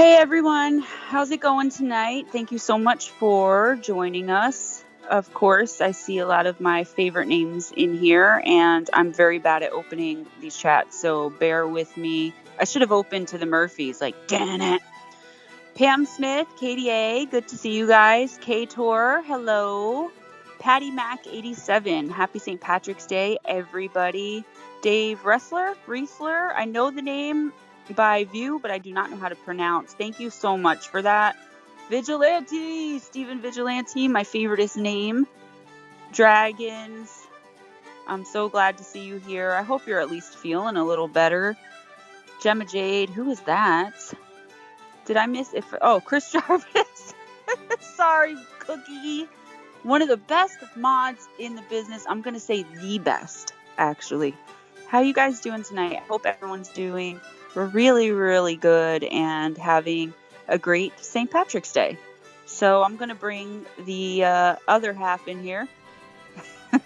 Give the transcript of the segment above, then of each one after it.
Hey everyone, how's it going tonight? Thank you so much for joining us. Of course, I see a lot of my favorite names in here, and I'm very bad at opening these chats, so bear with me. I should have opened to the Murphys, like, damn it. Pam Smith, Katie A, good to see you guys. K-Tor, hello. Patty Mac 87, happy St. Patrick's Day, everybody. Dave Riesler, I know the name by view, but I do not know how to pronounce. Thank you so much for that. Vigilante, Stephen Vigilante, my favoriteest name. Dragons, I'm so glad to see you here. I hope you're at least feeling a little better. Gemma Jade, who is that? Did I miss it? Oh, Chris Jarvis. Sorry, Cookie. One of the best mods in the business. I'm going to say the best, actually. How you guys doing tonight? I hope everyone's doing really, really good and having a great St. Patrick's Day. So I'm going to bring the other half in here.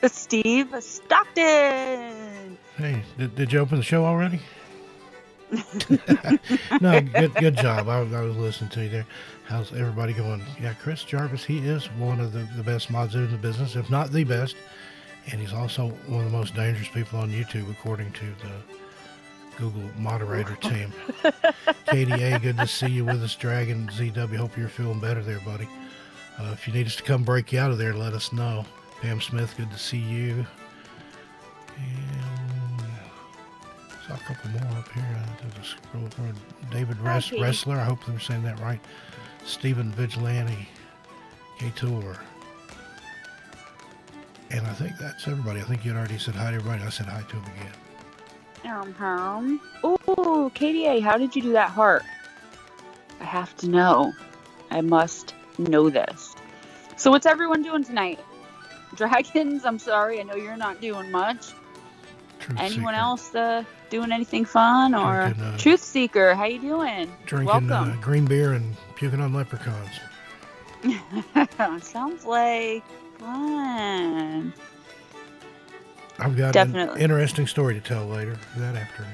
Steve Stockton. Hey, did you open the show already? No, good job. I was listening to you there. How's everybody going? Yeah, Chris Jarvis, he is one of the best mods in the business, if not the best. And he's also one of the most dangerous people on YouTube, according to the Google moderator team. Katie A, good to see you with us. Dragon ZW, hope you're feeling better there, buddy. If you need us to come break you out of there, let us know. Pam Smith, good to see you. And saw a couple more up here. Just scroll through. David Wrestler, I hope I'm saying that right. Stephen Vigilante, K-Tour. And I think that's everybody. I think you had already said hi to everybody. I said hi to him again. Oh, KDA, how did you do that heart? I have to know. I must know this. So what's everyone doing tonight? Dragons, I'm sorry. I know you're not doing much. Anyone else doing anything fun? Or drinking, Truth Seeker, how you doing? Drinking green beer and puking on leprechauns. Sounds like fun. I've got an interesting story to tell later. That after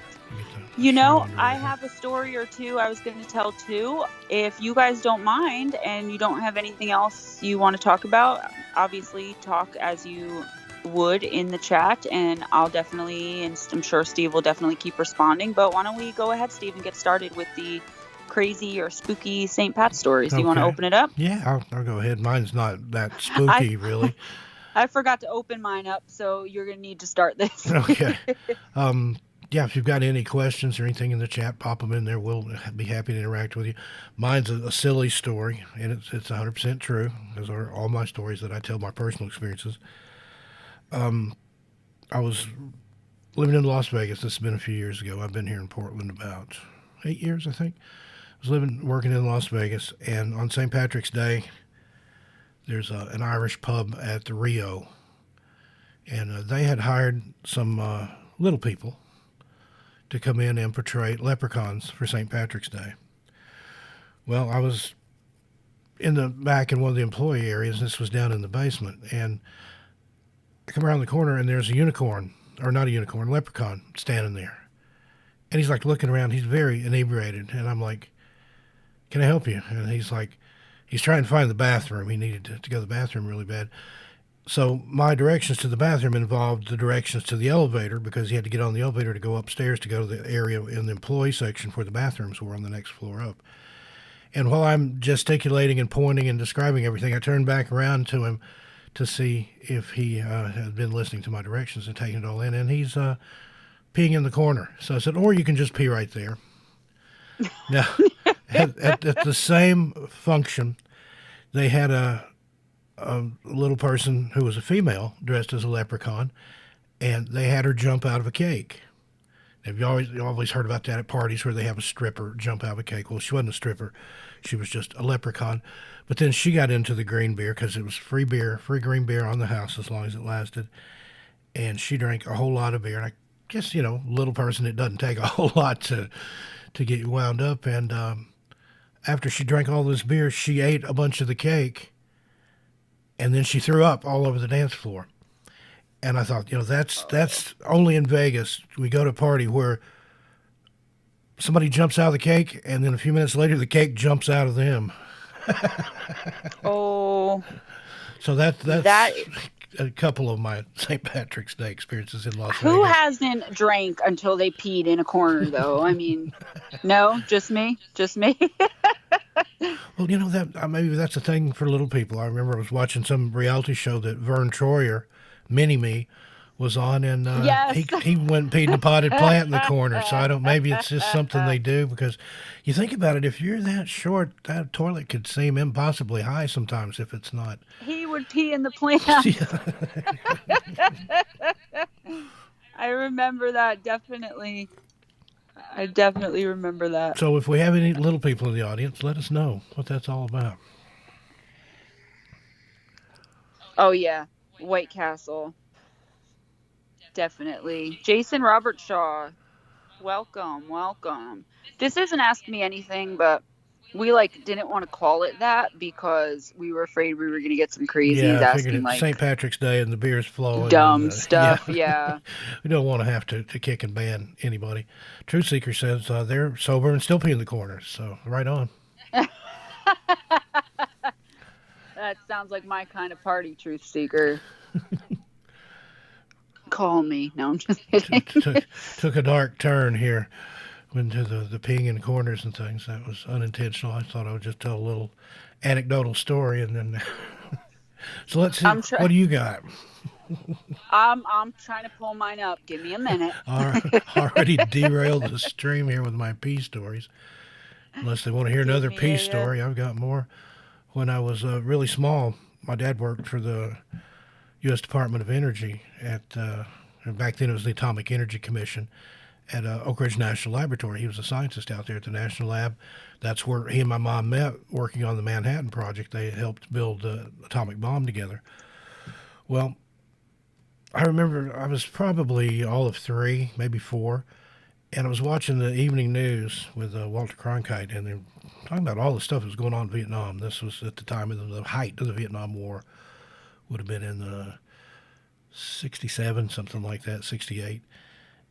you know, I have a story or two I was going to tell too. If you guys don't mind and you don't have anything else you want to talk about, obviously talk as you would in the chat, and I'll definitely, and I'm sure Steve will definitely keep responding. But why don't we go ahead, Steve, and get started with the crazy or spooky St. Pat stories? Do you want to open it up? Yeah, I'll go ahead. Mine's not that spooky, really. I forgot to open mine up, so you're going to need to start this. Okay. Yeah, if you've got any questions or anything in the chat, pop them in there. We'll be happy to interact with you. Mine's a silly story, and it's 100% true. Those are all my stories that I tell, my personal experiences. I was living in Las Vegas. This has been a few years ago. I've been here in Portland about 8 years, I think. I was working in Las Vegas, and on St. Patrick's Day, there's an Irish pub at the Rio, and they had hired some little people to come in and portray leprechauns for St. Patrick's Day. Well, I was in the back in one of the employee areas. This was down in the basement, and I come around the corner, and there's a unicorn, or not a unicorn, leprechaun standing there. And he's like looking around. He's very inebriated, and I'm like, "Can I help you?" And he's like, he's trying to find the bathroom. He needed to go to the bathroom really bad. So my directions to the bathroom involved the directions to the elevator, because he had to get on the elevator to go upstairs to go to the area in the employee section where the bathrooms were on the next floor up. And while I'm gesticulating and pointing and describing everything, I turned back around to him to see if he had been listening to my directions and taking it all in. And he's peeing in the corner. So I said, or you can just pee right there. Now, at the same function, they had a little person who was a female dressed as a leprechaun, and they had her jump out of a cake. Have you always heard about that at parties where they have a stripper jump out of a cake? Well, she wasn't a stripper. She was just a leprechaun. But then she got into the green beer because it was free green beer on the house as long as it lasted. And she drank a whole lot of beer. And I guess, little person, it doesn't take a whole lot to get you wound up. And after she drank all this beer, she ate a bunch of the cake. And then she threw up all over the dance floor. And I thought, that's only in Vegas. We go to a party where somebody jumps out of the cake, and then a few minutes later, the cake jumps out of them. Oh, So that that's a couple of my St. Patrick's Day experiences in Las who Vegas. hasn't drank until they peed in a corner though? I mean, no, just me, just me. Well, that maybe that's a thing for little people. I remember I was watching some reality show that Vern Troyer, Mini Me, was on, and Yes. he went and peed in a potted plant in the corner. So I don't. Maybe it's just something they do because you think about it. If you're that short, that toilet could seem impossibly high sometimes if it's not. He would pee in the plant. I remember that definitely. I definitely remember that. So if we have any little people in the audience, let us know what that's all about. Oh yeah, White Castle. Definitely. Jason Robert Shaw. Welcome, welcome. This isn't Ask Me Anything, but we didn't want to call it that because we were afraid we were going to get some crazies Yeah, I figured asking it's St. Patrick's Day and the beer's flowing. And, dumb stuff. Yeah. we don't want to have to kick and ban anybody. Truth Seeker says they're sober and still pee in the corners. So right on. That sounds like my kind of party, Truth Seeker. Call me. No, I'm just kidding. Took a dark turn here into the peeing in corners and things. That was unintentional. I thought I would just tell a little anecdotal story and then. So let's see. What do you got? I'm trying to pull mine up. Give me a minute. Already derailed the stream here with my pee stories. Unless they want to hear another pee story, I've got more. When I was really small, my dad worked for the U.S. Department of Energy back then it was the Atomic Energy Commission at Oak Ridge National Laboratory. He was a scientist out there at the National Lab. That's where he and my mom met working on the Manhattan Project. They helped build the atomic bomb together. Well, I remember I was probably all of 3, maybe 4, and I was watching the evening news with Walter Cronkite, and they're talking about all the stuff that was going on in Vietnam. This was at the time of the height of the Vietnam War. Would have been in the 67, something like that, 68.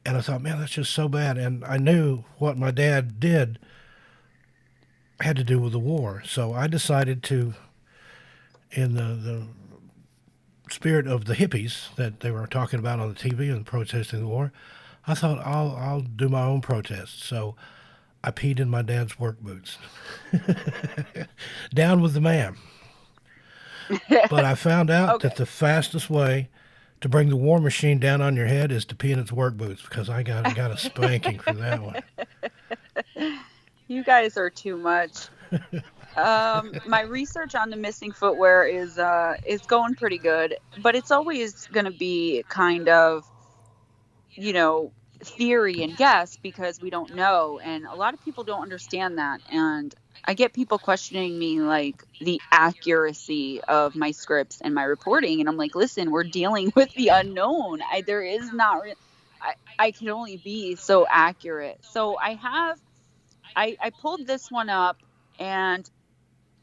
And I thought, man, that's just so bad. And I knew what my dad did had to do with the war. So I decided to, in the spirit of the hippies that they were talking about on the TV and protesting the war, I thought I'll do my own protest. So I peed in my dad's work boots. Down with the man. But I found out that the fastest way to bring the war machine down on your head is to pee in its work boots because I got a spanking for that one. You guys are too much. My research on the missing footwear is going pretty good, but it's always going to be kind of, theory and guess because we don't know, and a lot of people don't understand that. And I get people questioning me the accuracy of my scripts and my reporting, and I'm like, listen, we're dealing with the unknown. There is not. I can only be so accurate. So I pulled this one up, and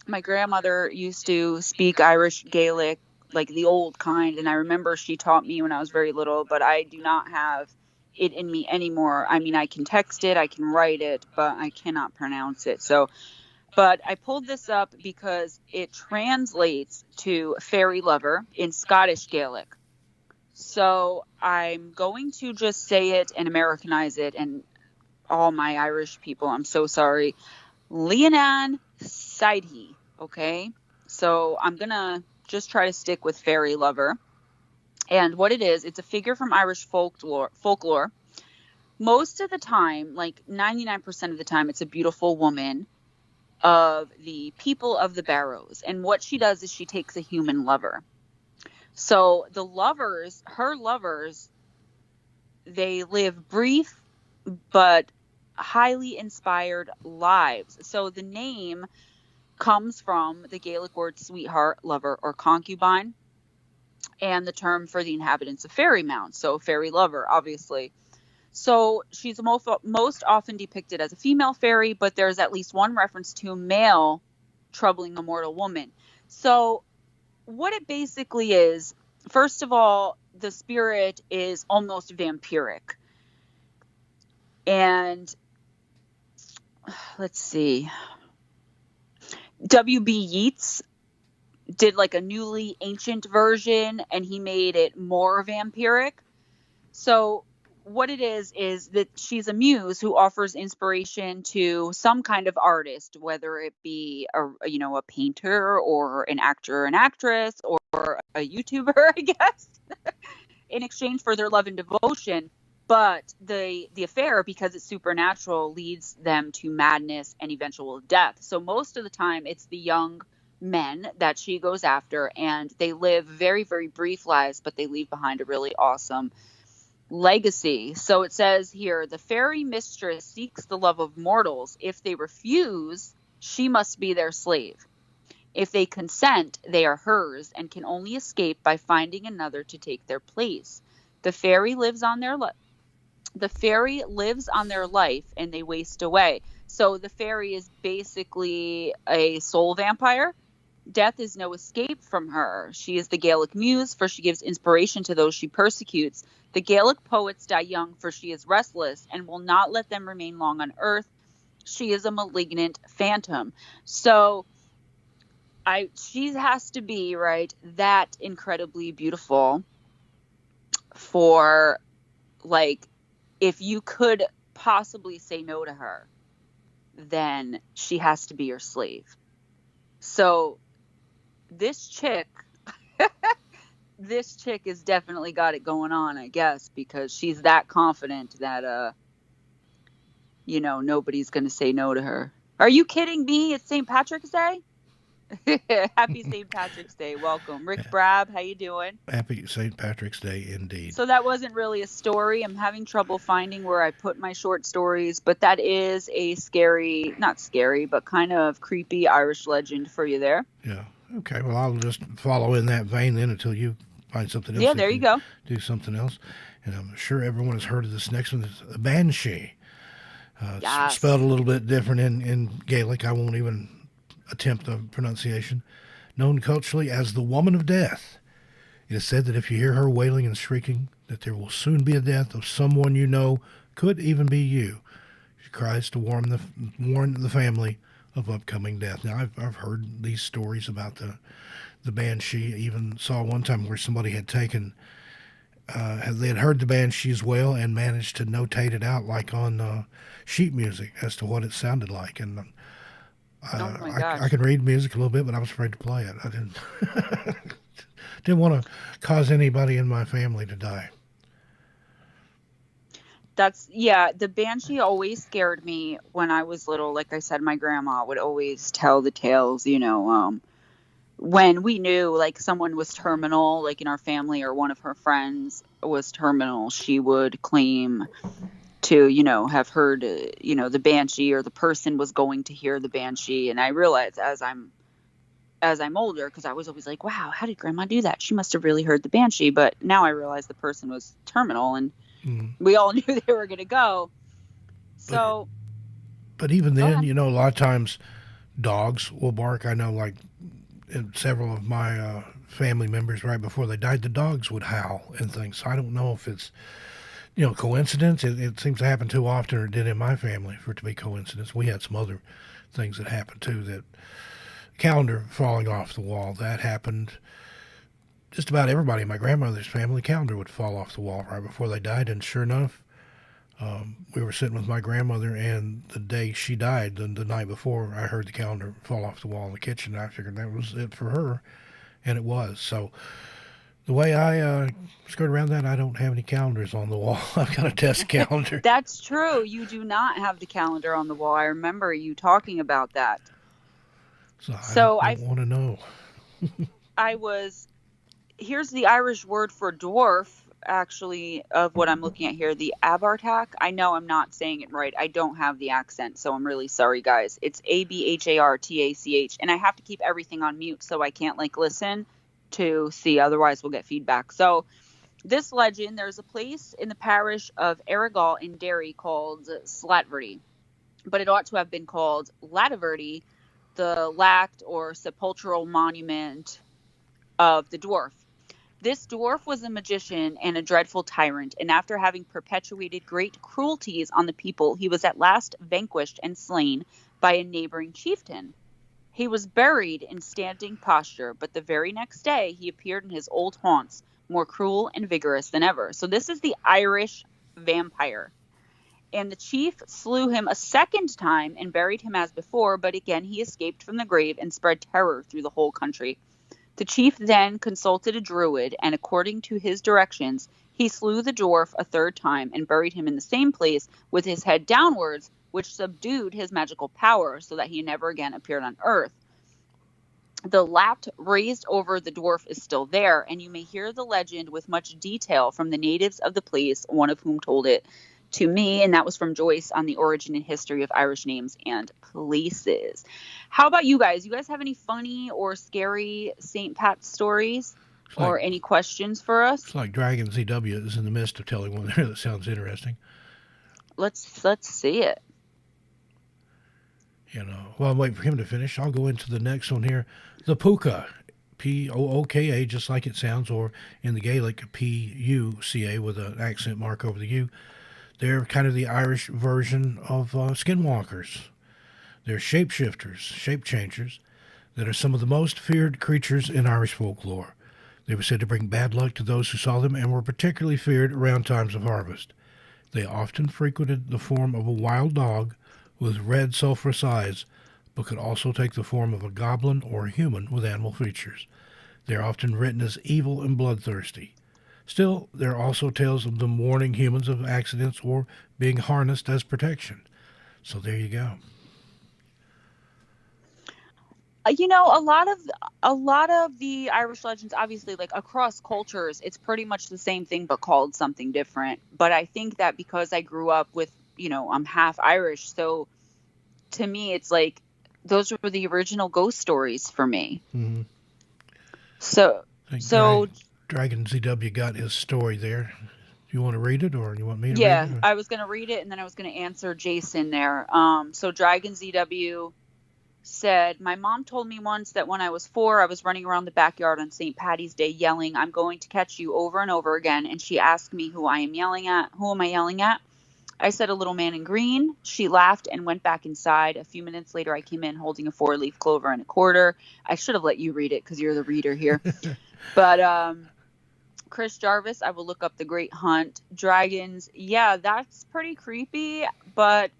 my grandmother used to speak Irish Gaelic, like the old kind, and I remember she taught me when I was very little, but I do not have it in me anymore. I mean, I can text it, I can write it, but I cannot pronounce it. But I pulled this up because it translates to fairy lover in Scottish Gaelic. So I'm going to just say it and Americanize it, and all my Irish people, I'm so sorry. Leanan Sidhe, okay? So I'm going to just try to stick with fairy lover. And what it is, it's a figure from Irish folklore. Most of the time, 99% of the time, it's a beautiful woman of the people of the Barrows. And what she does is she takes a human lover. So her lovers, they live brief but highly inspired lives. So the name comes from the Gaelic word sweetheart, lover, or concubine, and the term for the inhabitants of fairy mounds. So fairy lover, obviously. So she's most often depicted as a female fairy, but there's at least one reference to a male troubling a mortal woman. So what it basically is, first of all, the spirit is almost vampiric. And let's see. W.B. Yeats did like a newly ancient version, and he made it more vampiric. So what it is that she's a muse who offers inspiration to some kind of artist, whether it be a painter or an actor or an actress or a YouTuber, I guess, in exchange for their love and devotion. But the affair, because it's supernatural, leads them to madness and eventual death. So most of the time, it's the young men that she goes after, and they live very, very brief lives, but they leave behind a really awesome legacy. So it says here, the fairy mistress seeks the love of mortals. If they refuse, she must be their slave. If they consent, they are hers and can only escape by finding another to take their place. The fairy lives on their life and they waste away. So the fairy is basically a soul vampire. Death is no escape from her. She is the Gaelic muse, for she gives inspiration to those she persecutes. The Gaelic poets die young, for she is restless and will not let them remain long on earth. She is a malignant phantom. So she has to be, right, that incredibly beautiful for, like, if you could possibly say no to her, then she has to be your slave. So this chick has definitely got it going on, I guess, because she's that confident that nobody's going to say no to her. Are you kidding me? It's St. Patrick's Day? Happy St. Patrick's Day. Welcome. Rick Brab, how you doing? Happy St. Patrick's Day indeed. So that wasn't really a story. I'm having trouble finding where I put my short stories, but that is a not scary, but kind of creepy Irish legend for you there. Yeah. Okay. Well, I'll just follow in that vein then until you find something else. Yeah, there you go. Do something else. And I'm sure everyone has heard of this next one. It's a banshee. Yes. Spelled a little bit different in Gaelic. I won't even attempt the pronunciation. Known culturally as the Woman of Death. It is said that if you hear her wailing and shrieking, that there will soon be a death of someone you know, could even be you. She cries to warn the family of upcoming death. Now, I've heard these stories about the banshee. Even saw one time where somebody had taken, they had heard the banshee as well and managed to notate it out like on sheet music as to what it sounded like. And oh my gosh. I could read music a little bit, but I was afraid to play it. I didn't want to cause anybody in my family to die. The banshee always scared me when I was little. Like I said, my grandma would always tell the tales, when we knew like someone was terminal, like in our family or one of her friends was terminal, she would claim to, have heard, the banshee, or the person was going to hear the banshee. And I realized as I'm older, because I was always like, wow, how did grandma do that? She must have really heard the banshee. But now I realize the person was terminal and we all knew they were going to go. So. But even then, a lot of times dogs will bark. I know, like, several of my family members, right before they died, the dogs would howl and things. So I don't know if it's, coincidence. It seems to happen too often, or it did in my family, for it to be coincidence. We had some other things that happened too. That calendar falling off the wall, that happened. Just about everybody in my grandmother's family, calendar would fall off the wall right before they died. And sure enough, we were sitting with my grandmother, and the day she died, the night before, I heard the calendar fall off the wall in the kitchen. And I figured that was it for her, and it was. So the way I skirt around that, I don't have any calendars on the wall. I've got a desk calendar. That's true. You do not have the calendar on the wall. I remember you talking about that. So I don't want to know. Here's the Irish word for dwarf, actually, of what I'm looking at here, the abartak. I know I'm not saying it right. I don't have the accent, so I'm really sorry, guys. It's ABHARTACH, and I have to keep everything on mute so I can't, listen to see, otherwise we'll get feedback. So this legend, there's a place in the parish of Errigal in Derry called Slatverty, but it ought to have been called Lativerty, the lact or sepulchral monument of the dwarf. This dwarf was a magician and a dreadful tyrant, and after having perpetuated great cruelties on the people, he was at last vanquished and slain by a neighboring chieftain. He was buried in standing posture, but the very next day he appeared in his old haunts, more cruel and vigorous than ever. So this is the Irish vampire. And the chief slew him a second time and buried him as before, but again he escaped from the grave and spread terror through the whole country. The chief then consulted a druid, and according to his directions, he slew the dwarf a third time and buried him in the same place with his head downwards, which subdued his magical power so that he never again appeared on earth. The lapt raised over the dwarf is still there, and you may hear the legend with much detail from the natives of the place, one of whom told it to me, and that was from Joyce on the origin and history of Irish names and places. How about you guys? You guys have any funny or scary St. Pat's stories or any questions for us? It's like Dragon ZW is in the midst of telling one there that sounds interesting. Let's see it. While I'm waiting for him to finish, I'll go into the next one here. The Puka, P-O-O-K-A, just like it sounds, or in the Gaelic, P-U-C-A with an accent mark over the U. They're kind of the Irish version of skinwalkers. They're shapeshifters, shape changers, that are some of the most feared creatures in Irish folklore. They were said to bring bad luck to those who saw them and were particularly feared around times of harvest. They often frequented the form of a wild dog with red sulphurous eyes, but could also take the form of a goblin or a human with animal features. They are often written as evil and bloodthirsty. Still, there are also tales of them warning humans of accidents or being harnessed as protection. So there you go. A lot of the Irish legends, obviously, like across cultures, it's pretty much the same thing but called something different. But I think that because I grew up with, I'm half Irish, so to me, it's like those were the original ghost stories for me. Mm-hmm. So Dragon ZW got his story there. You want to read it, or you want me to read it? Yeah, I was going to read it, and then I was going to answer Jason there. So Dragon ZW said, my mom told me once that when I was 4, I was running around the backyard on St. Patty's Day yelling, I'm going to catch you, over and over again. And she asked me who I am yelling at. Who am I yelling at? I said, a little man in green. She laughed and went back inside. A few minutes later, I came in holding a 4-leaf clover and a quarter. I should have let you read it because you're the reader here. But Chris Jarvis, I will look up the Great Hunt. Dragons, yeah, that's pretty creepy, but,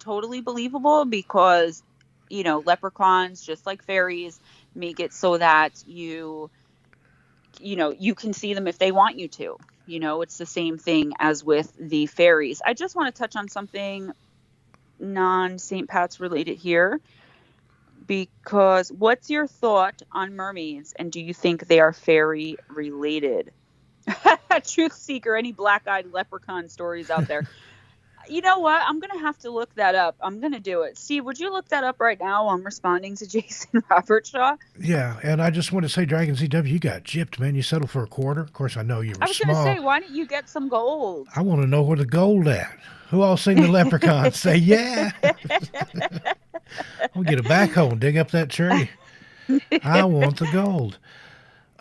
totally believable because leprechauns, just like fairies, make it so that you can see them if they want you to. It's the same thing as with the fairies. I just want to touch on something non-St. Pat's related here, because what's your thought on mermaids, and do you think they are fairy related? Truth seeker, any black-eyed leprechaun stories out there? You know what? I'm going to have to look that up. I'm going to do it. Steve, would you look that up right now while I'm responding to Jason Robertshaw? Yeah, and I just want to say, Dragon ZW, you got gypped, man. You settled for a quarter. Of course, I know you were small. I was going to say, why don't you get some gold? I want to know where the gold at. Who all seen the leprechaun say, yeah? I'll get a backhoe and dig up that tree. I want the gold.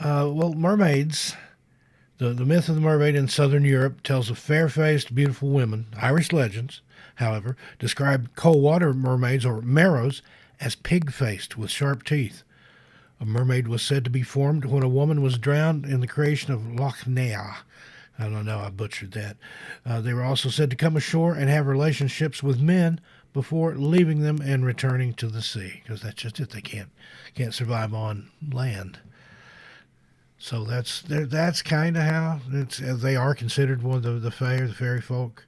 Well, mermaids... The myth of the mermaid in southern Europe tells of fair-faced, beautiful women. Irish legends, however, describe cold water mermaids, or marrows, as pig-faced with sharp teeth. A mermaid was said to be formed when a woman was drowned in the creation of Loch Ness. I don't know, I butchered that. They were also said to come ashore and have relationships with men before leaving them and returning to the sea, because that's just it. They can't survive on land. So that's kind of how they are considered one of the fairy folk.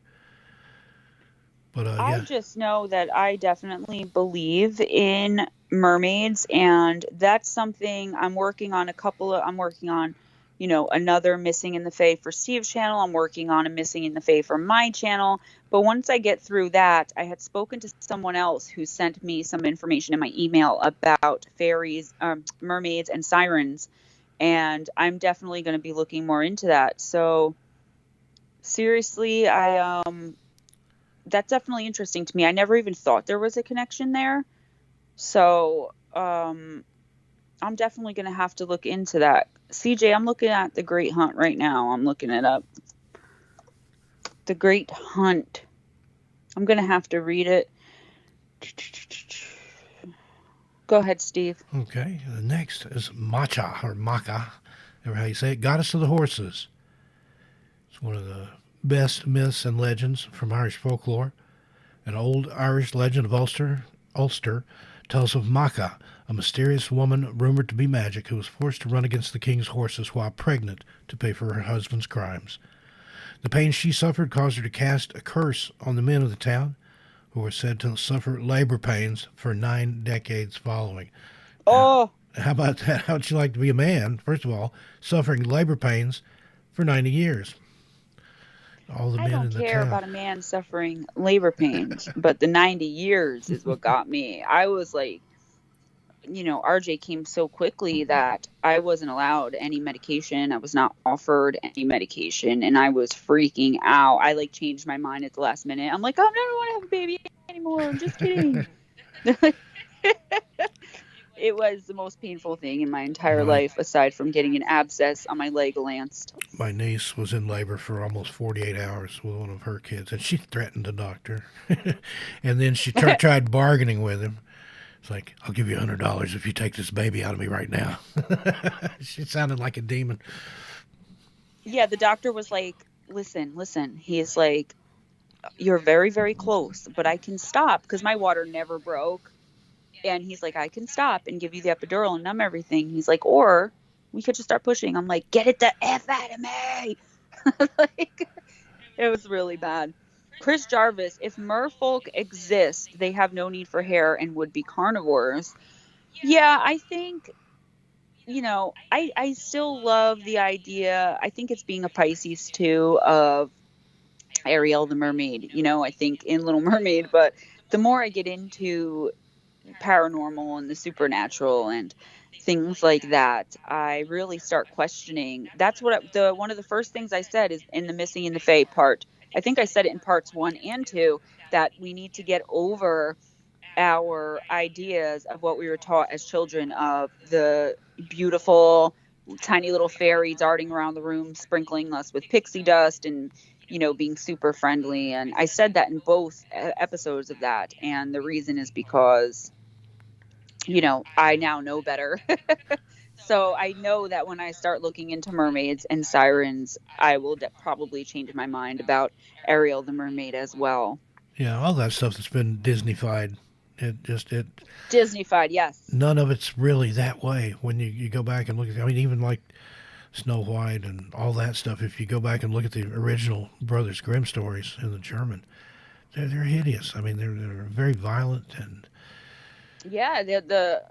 But I just know that I definitely believe in mermaids, and that's something I'm working on. I'm working on, another Missing in the Fae for Steve's channel. I'm working on a Missing in the Fae for my channel. But once I get through that, I had spoken to someone else who sent me some information in my email about fairies, mermaids, and sirens. And I'm definitely going to be looking more into that. So seriously, that's definitely interesting to me. I never even thought there was a connection there. So I'll I'm definitely going to have to look into that. CJ, I'm looking at The Great Hunt right now. I'm looking it up. The Great Hunt. I'm going to have to read it. Go ahead, Steve. Okay. The next is Macha, or Maca, or how you say it, goddess of the horses. It's one of the best myths and legends from Irish folklore. An old Irish legend of Ulster tells of Macha, a mysterious woman rumored to be magic who was forced to run against the king's horses while pregnant to pay for her husband's crimes. The pain she suffered caused her to cast a curse on the men of the town, who were said to suffer labor pains for 9 decades following. Oh, How about that? How would you like to be a man, first of all, suffering labor pains for 90 years? All the I men don't in the care town. about a man suffering labor pains, but the 90 years is what got me. I was like, RJ came so quickly that I wasn't allowed any medication. I was not offered any medication, and I was freaking out. I like changed my mind at the last minute. I'm like, I never want to have a baby anymore. I'm just kidding. It was the most painful thing in my entire life, aside from getting an abscess on my leg lanced. My niece was in labor for almost 48 hours with one of her kids, and she threatened the doctor. And then she tried bargaining with him. It's like, I'll give you $100 if you take this baby out of me right now. She sounded like a demon. Yeah, the doctor was like, listen. He's like, you're very, very close, but I can stop because my water never broke. And he's like, I can stop and give you the epidural and numb everything. He's like, or we could just start pushing. I'm like, get it the F out of me. Like, it was really bad. Chris Jarvis, if merfolk exist, they have no need for hair and would be carnivores. Yeah, I think, I still love the idea. I think it's being a Pisces too, of Ariel the mermaid, I think in Little Mermaid. But the more I get into paranormal and the supernatural and things like that, I really start questioning. That's what one of the first things I said is in the Missing in the Fae part. I think I said it in parts 1 and 2 that we need to get over our ideas of what we were taught as children of the beautiful tiny little fairy darting around the room, sprinkling us with pixie dust and being super friendly. And I said that in both episodes of that. And the reason is because I now know better. So I know that when I start looking into mermaids and sirens, I will probably change my mind about Ariel the mermaid as well. Yeah, all that stuff that's been Disneyfied. Disneyfied, yes. None of it's really that way when you go back and look at. I mean, even like Snow White and all that stuff. If you go back and look at the original Brothers Grimm stories in the German, they're hideous. I mean, they're very violent and. Yeah, the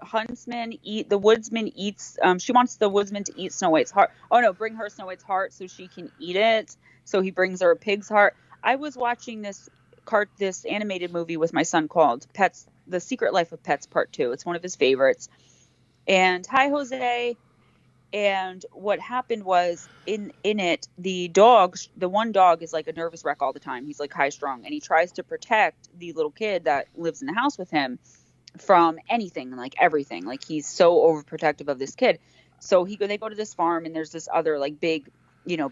woodsman eats. She wants the woodsman to eat Snow White's heart. Oh no, bring her Snow White's heart so she can eat it. So he brings her a pig's heart. I was watching this animated movie with my son called Pets: The Secret Life of Pets Part 2. It's one of his favorites. And hi, Jose. And what happened was in it, the one dog is like a nervous wreck all the time. He's like high strung, and he tries to protect the little kid that lives in the house with him from anything, like everything. Like he's so overprotective of this kid. So they go to this farm, and there's this other like big,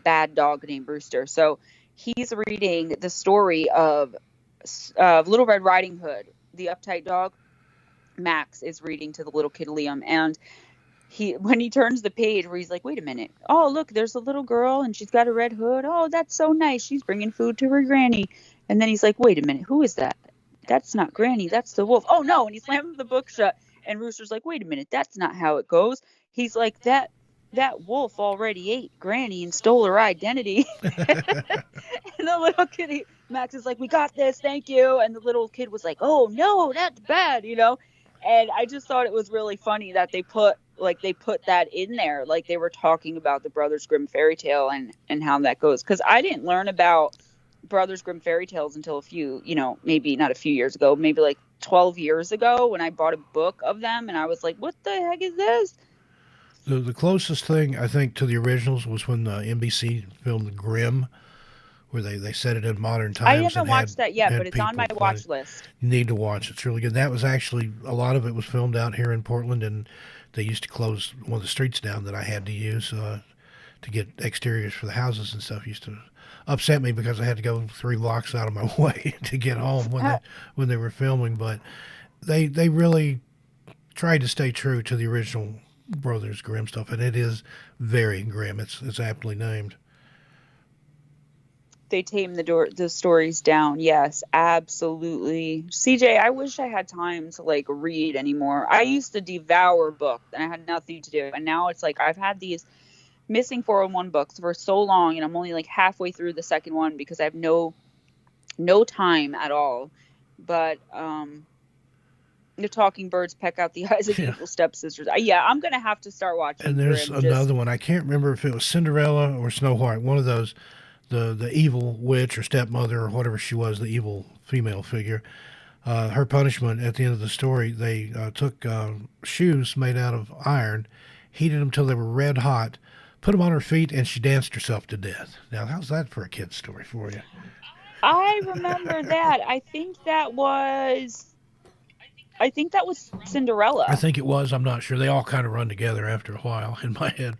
bad dog named Brewster. So he's reading the story of Little Red Riding Hood, the uptight dog. Max is reading to the little kid Liam, and when he turns the page where he's like, wait a minute, oh look, there's a little girl and she's got a red hood. Oh, that's so nice. She's bringing food to her granny. And then he's like, wait a minute, who is that? That's not Granny, that's the wolf. Oh no. And he slams the book shut, and Rooster's like, wait a minute, that's not how it goes. He's like, that wolf already ate Granny and stole her identity. And the little kid, Max is like, we got this, thank you. And the little kid was like, oh no, that's bad, And I just thought it was really funny that they put that in there, like they were talking about the Brothers Grimm fairy tale and how that goes. Because I didn't learn about Brothers Grimm fairy tales until maybe not a few years ago, maybe like 12 years ago, when I bought a book of them, and I was like, what the heck is this? The closest thing, I think, to the originals was when NBC filmed Grimm, where they set it in modern times. I haven't watched that yet, but it's on my watch list. You need to watch it. It's really good. That was actually, a lot of it was filmed out here in Portland, and they used to close one of the streets down that I had to use to get exteriors for the houses and stuff. Used to upset me because I had to go 3 blocks out of my way to get home when they were filming. But they really tried to stay true to the original Brothers Grimm stuff, and it is very grim. It's aptly named. They tame the stories down. Yes, absolutely. CJ, I wish I had time to like read anymore. I used to devour books and I had nothing to do. And now it's like I've had these missing 401 books for so long, and I'm only like halfway through the second one because I have no time at all. But the talking birds peck out the eyes of evil stepsisters. Yeah, I'm gonna have to start watching. And there's another one. I can't remember if it was Cinderella or Snow White. One of those. The evil witch or stepmother or whatever she was, the evil female figure, her punishment at the end of the story, they took shoes made out of iron, heated them till they were red hot, put them on her feet, and she danced herself to death. Now, how's that for a kid's story for you? I remember that. I think that was Cinderella. I think it was. I'm not sure. They all kind of run together after a while in my head.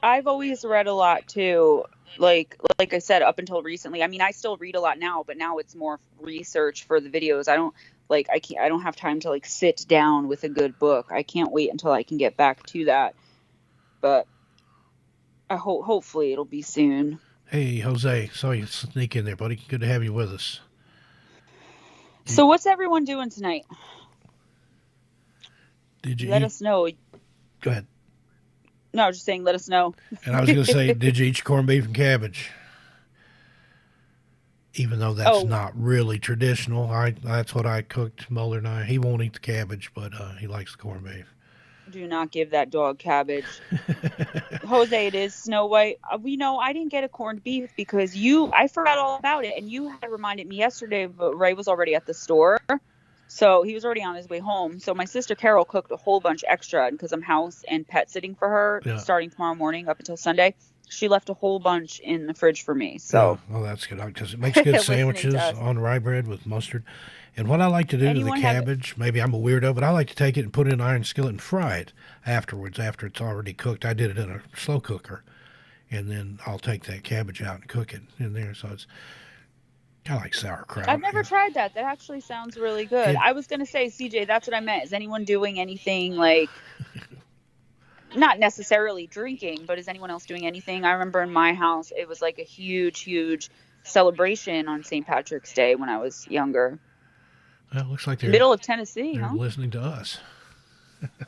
I've always read a lot too. Like I said, up until recently. I mean, I still read a lot now, but now it's more research for the videos. I don't have time to like sit down with a good book. I can't wait until I can get back to that. But hopefully it'll be soon. Hey, Jose, saw you sneak in there, buddy. Good to have you with us. So what's everyone doing tonight? Did you let us know? Go ahead. No, I was just saying, let us know. And I was going to say, did you eat your corned beef and cabbage? Even though that's not really traditional. That's what I cooked, Mulder and I. He won't eat the cabbage, but he likes the corned beef. Do not give that dog cabbage. Jose, it is Snow White. I didn't get a corned beef because I forgot all about it. And you had reminded me yesterday, but Ray was already at the store. So he was already on his way home. So my sister Carol cooked a whole bunch extra because I'm house and pet sitting for her starting tomorrow morning up until Sunday. She left a whole bunch in the fridge for me. So well, that's good because it makes good sandwiches on rye bread with mustard. And what I like to do to the cabbage, maybe I'm a weirdo, but I like to take it and put it in an iron skillet and fry it afterwards after it's already cooked. I did it in a slow cooker, and then I'll take that cabbage out and cook it in there. So it's kind of like sauerkraut. I've never tried that. That actually sounds really good. I was going to say, CJ, that's what I meant. Is anyone doing anything like, not necessarily drinking, but is anyone else doing anything? I remember in my house, it was like a huge, huge celebration on St. Patrick's Day when I was younger. Well, it looks like they're middle of Tennessee, they're listening to us.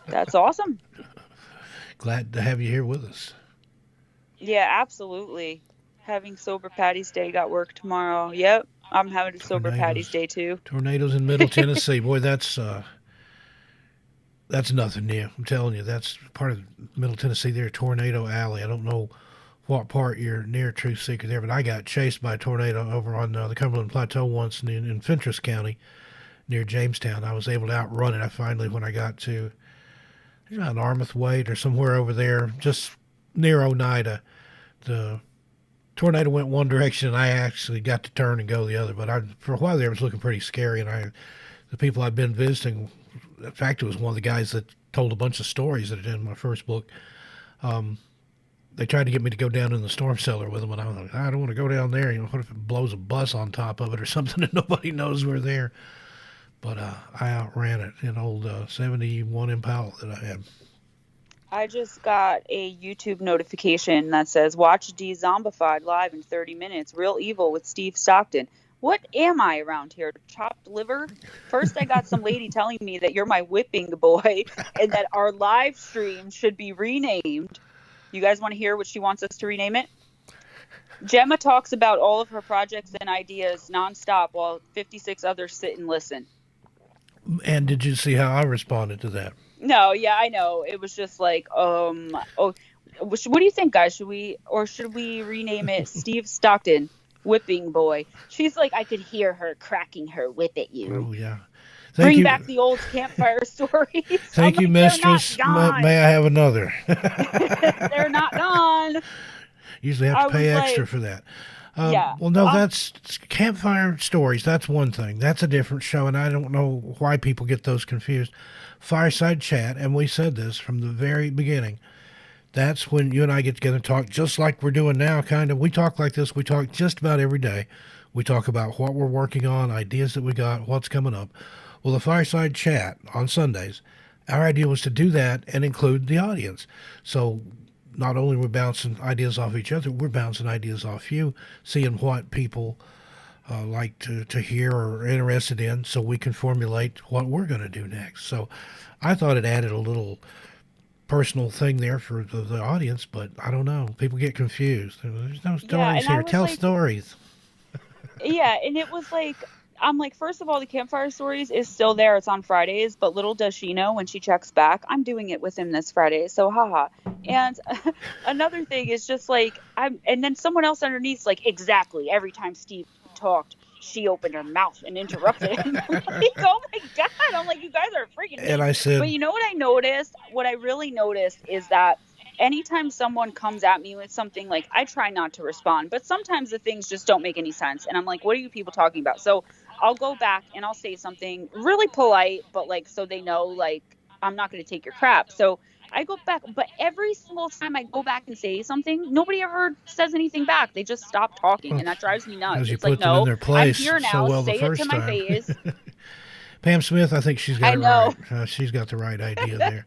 That's awesome. Glad to have you here with us. Yeah, absolutely. Having Sober Patty's Day, got work tomorrow. Yep, I'm having a Sober Patty's Day too. Tornadoes in Middle Tennessee. Boy, that's nothing new. I'm telling you, that's part of Middle Tennessee there, Tornado Alley. I don't know what part you're near Truth Seeker there, but I got chased by a tornado over on the Cumberland Plateau once in Fentress County near Jamestown. I was able to outrun it. When I got to an Armith Wade or somewhere over there, just near Oneida, the tornado went one direction, and I actually got to turn and go the other. But for a while there, it was looking pretty scary. And the people I'd been visiting, in fact, it was one of the guys that told a bunch of stories that I did in my first book. They tried to get me to go down in the storm cellar with them, and I was like, I don't want to go down there. What if it blows a bus on top of it or something and nobody knows we're there? But I outran it in old 71 Impala that I had. I just got a YouTube notification that says, watch De-Zombified live in 30 minutes. Real Evil with Steve Stockton. What am I around here? Chopped liver? First, I got some lady telling me that you're my whipping boy and that our live stream should be renamed. You guys want to hear what she wants us to rename it? Gemma talks about all of her projects and ideas nonstop while 56 others sit and listen. And did you see how I responded to that? No, yeah, I know. It was just like, what do you think, guys? Should we rename it Steve Stockton, Whipping Boy? She's like, I could hear her cracking her whip at you. Oh, yeah. Bring back the old campfire stories. Thank you, mistress. May I have another? They're not gone. Usually have to pay extra for that. Yeah. Well, no, that's Campfire Stories. That's one thing. That's a different show, and I don't know why people get those confused. Fireside Chat, and we said this from the very beginning. That's when you and I get together and talk, just like we're doing now, kind of. We talk like this. We talk just about every day. We talk about what we're working on, ideas that we got, what's coming up. Well, the Fireside Chat on Sundays, our idea was to do that and include the audience. So not only we're bouncing ideas off each other, we're bouncing ideas off you, seeing what people like to hear or are interested in, so we can formulate what we're going to do next. So I thought it added a little personal thing there for the audience, but I don't know. People get confused. There's no stories here. Tell stories. Yeah, and it was like, I'm like, first of all, the Campfire Stories is still there. It's on Fridays, but little does she know when she checks back, I'm doing it with him this Friday. So haha. And another thing is just like, and then someone else underneath, like, exactly every time Steve talked, she opened her mouth and interrupted him. I'm like, oh my God. I'm like, you guys are freaking me. And I said, but you know what I noticed? What I really noticed is that anytime someone comes at me with something, like, I try not to respond, but sometimes the things just don't make any sense. And I'm like, what are you people talking about? So I'll go back and I'll say something really polite, but like, so they know, like, I'm not going to take your crap. So I go back, but every single time I go back and say something, nobody ever says anything back. They just stop talking, and that drives me nuts. Because you It's put like, them in no, their place I'm here now. so well Say the it first to my time. face. Pam Smith, I think she's got I it know. right. She's got the right idea there.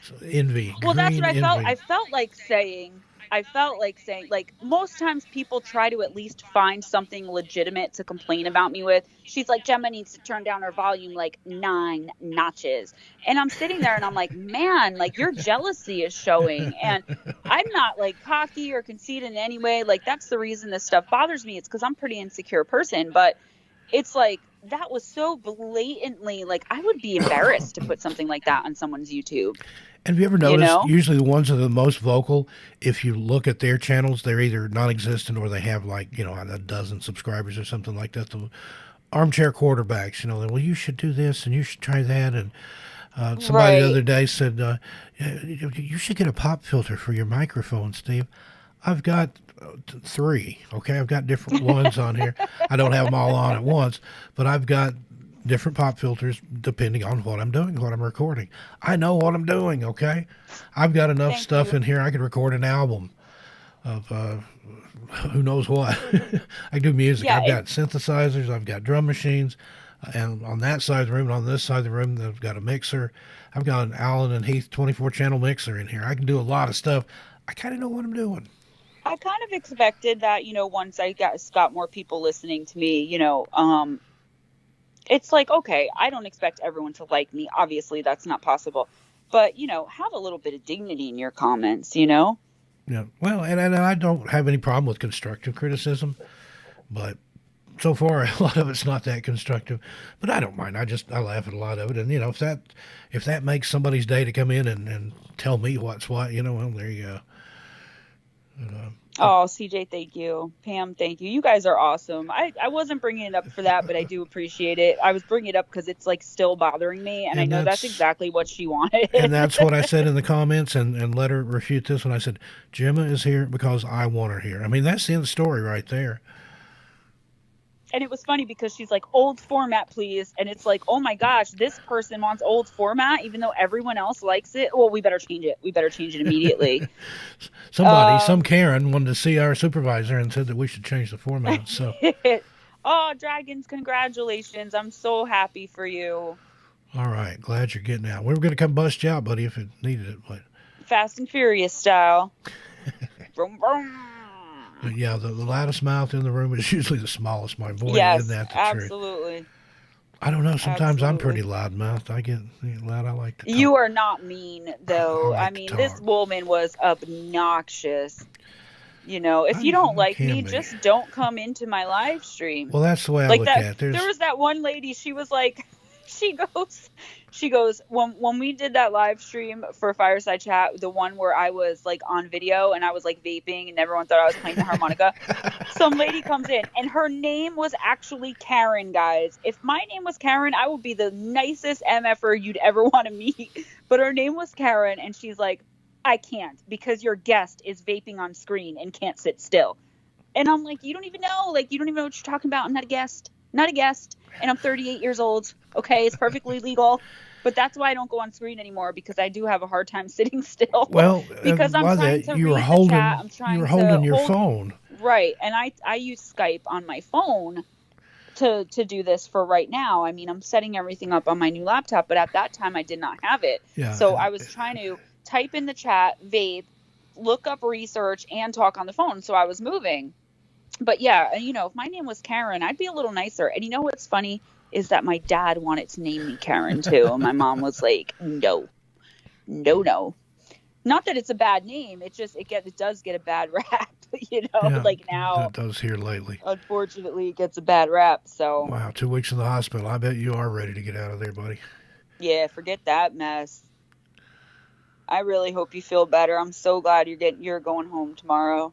So, envy. Well, that's what I Green felt. envy. I felt like saying, like, most times people try to at least find something legitimate to complain about me with. She's like, Gemma needs to turn down her volume like 9 notches. And I'm sitting there and I'm like, man, like, your jealousy is showing. And I'm not like cocky or conceited in any way. Like, that's the reason this stuff bothers me. It's because I'm a pretty insecure person. But it's like, that was so blatantly, like, I would be embarrassed to put something like that on someone's YouTube. And have you ever noticed, usually the ones that are the most vocal, if you look at their channels, they're either non-existent or they have, like, a dozen subscribers or something like that. The armchair quarterbacks, well, you should do this and you should try that. And somebody the other day said, you should get a pop filter for your microphone, Steve. I've got 3, okay? I've got different ones on here. I don't have them all on at once, but I've got different pop filters depending on what I'm doing, what I'm recording. I know what I'm doing, okay? I've got enough stuff in here. I could record an album of who knows what. I do music. Yeah, I've got synthesizers. I've got drum machines. And on that side of the room and on this side of the room, I've got a mixer. I've got an Allen and Heath 24-channel mixer in here. I can do a lot of stuff. I kind of know what I'm doing. I kind of expected that, once I got more people listening to me, it's like, okay, I don't expect everyone to like me. Obviously, that's not possible. But, have a little bit of dignity in your comments, Yeah. Well, and I don't have any problem with constructive criticism. But so far, a lot of it's not that constructive. But I don't mind. I laugh at a lot of it. And, if that makes somebody's day to come in and tell me what's what, well, there you go. Oh, CJ, thank you. Pam, thank you. You guys are awesome. I wasn't bringing it up for that, but I do appreciate it. I was bringing it up because it's like still bothering me, and I know that's exactly what she wanted. And that's what I said in the comments, and let her refute this when I said, Gemma is here because I want her here. I mean, that's the end of the story right there. And it was funny because she's like, old format, please. And it's like, oh my gosh, this person wants old format, even though everyone else likes it. Well, we better change it. We better change it immediately. Some Karen wanted to see our supervisor and said that we should change the format. So, oh, Dragons, congratulations. I'm so happy for you. All right. Glad you're getting out. We were going to come bust you out, buddy, if it needed it. But Fast and Furious style. Vroom, vroom. Yeah, the loudest mouth in the room is usually the smallest. My voice, yes, isn't that the absolutely. Truth? I don't know. Sometimes I'm pretty loud-mouthed. I get loud. I like to talk. You are not mean, though. I mean, this woman was obnoxious. If you don't like me, just don't come into my live stream. Well, that's the way I look at it. There was that one lady. She was like, she goes, when we did that live stream for Fireside Chat, the one where I was like on video and I was like vaping and everyone thought I was playing the harmonica, some lady comes in and her name was actually Karen, guys. If my name was Karen, I would be the nicest MFer you'd ever want to meet. But her name was Karen, and she's like, I can't because your guest is vaping on screen and can't sit still. And I'm like, you don't even know. Like, you don't even know what you're talking about. I'm not a guest. Not a guest. And I'm 38 years old. Okay, it's perfectly legal. But that's why I don't go on screen anymore, because I do have a hard time sitting still. Well, because I'm why trying that to you were read the chat. holding I'm you were trying to holding your hold. phone. Right. And I use Skype on my phone to do this for right now. I mean, I'm setting everything up on my new laptop, but at that time I did not have it. Yeah. So I was trying to type in the chat, vape, look up research, and talk on the phone. So I was moving. But yeah, you know, if my name was Karen, I'd be a little nicer. And you know what's funny is that my dad wanted to name me Karen too. And my mom was like, no, no, no. Not that it's a bad name. It does get a bad rap, you know, Yeah, like now. It does here lately. Unfortunately, it gets a bad rap. So Wow, 2 weeks in the hospital. I bet you are ready to get out of there, buddy. yeah, forget that mess. I really hope you feel better. I'm so glad you're going home tomorrow.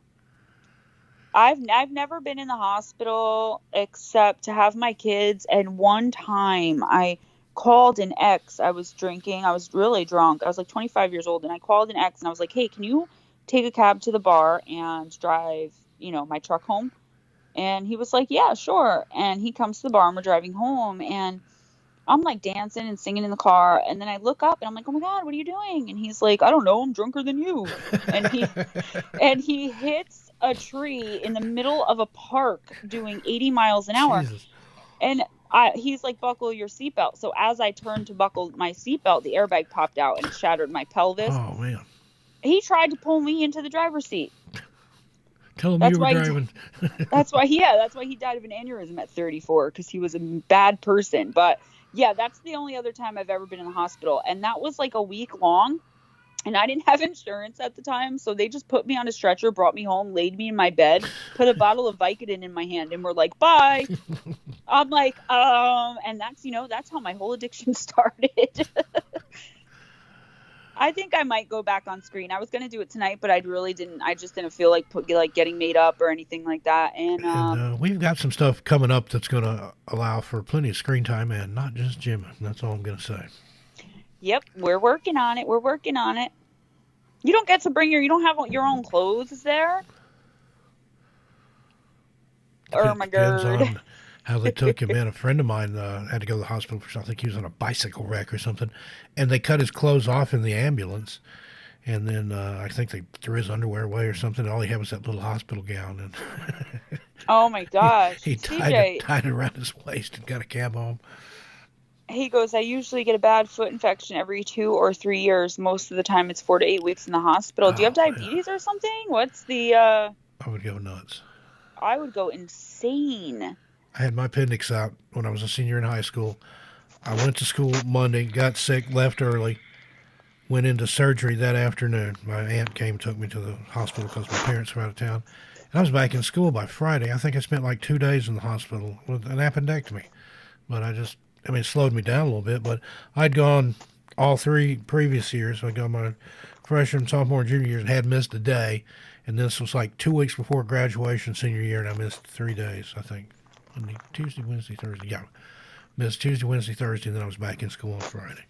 I've never been in the hospital except to have my kids, and one time I called an ex. I was drinking. I was really drunk. I was like 25 years old, and I called an ex and I was like, "Hey, can you take a cab to the bar and drive, you know, my truck home?" And he was like, "Yeah, sure." And he comes to the bar and we're driving home, and I'm like dancing and singing in the car, and then I look up and I'm like, "Oh my God, what are you doing?" And he's like, "I don't know, I'm drunker than you." And he hits a tree in the middle of a park doing 80 miles an hour. Jesus. And he's like, "Buckle your seatbelt." So as I turned to buckle my seatbelt, the airbag popped out and shattered my pelvis. Oh man. He tried to pull me into the driver's seat. Tell him That's you were why driving. that's why he died of an aneurysm at 34, because he was a bad person. But yeah, that's the only other time I've ever been in the hospital, and that was like a week long. And I didn't have insurance at the time, so they just put me on a stretcher, brought me home, laid me in my bed, put a bottle of Vicodin in my hand, and were like, "Bye." I'm like, and that's how my whole addiction started. I think I might go back on screen. I was going to do it tonight, but I just didn't feel like getting made up or anything like that. And we've got some stuff coming up that's going to allow for plenty of screen time, and not just Gemma. That's all I'm going to say. Yep, we're working on it. We're working on it. You don't get to you don't have your own clothes there. Oh my Depends God. on how they took him in. A friend of mine had to go to the hospital for something. He was on a bicycle wreck or something, and they cut his clothes off in the ambulance. And then I think they threw his underwear away or something. All he had was that little hospital gown, and Oh my gosh. he tied it around his waist and got a cab home. He goes, "I usually get a bad foot infection every 2 or 3 years. Most of the time it's 4 to 8 weeks in the hospital. Do you have diabetes or something? What's the I would go nuts. I would go insane." I had my appendix out when I was a senior in high school. I went to school Monday, got sick, left early, went into surgery that afternoon. My aunt came, took me to the hospital because my parents were out of town. And I was back in school by Friday. I think I spent like 2 days in the hospital with an appendectomy. But it slowed me down a little bit. But I'd gone all 3 previous years. I got my freshman, sophomore, and junior years and had missed a day. And this was like 2 weeks before graduation, senior year, and I missed 3 days, I think. Monday, Tuesday, Wednesday, Thursday. Yeah. Missed Tuesday, Wednesday, Thursday, and then I was back in school on Friday.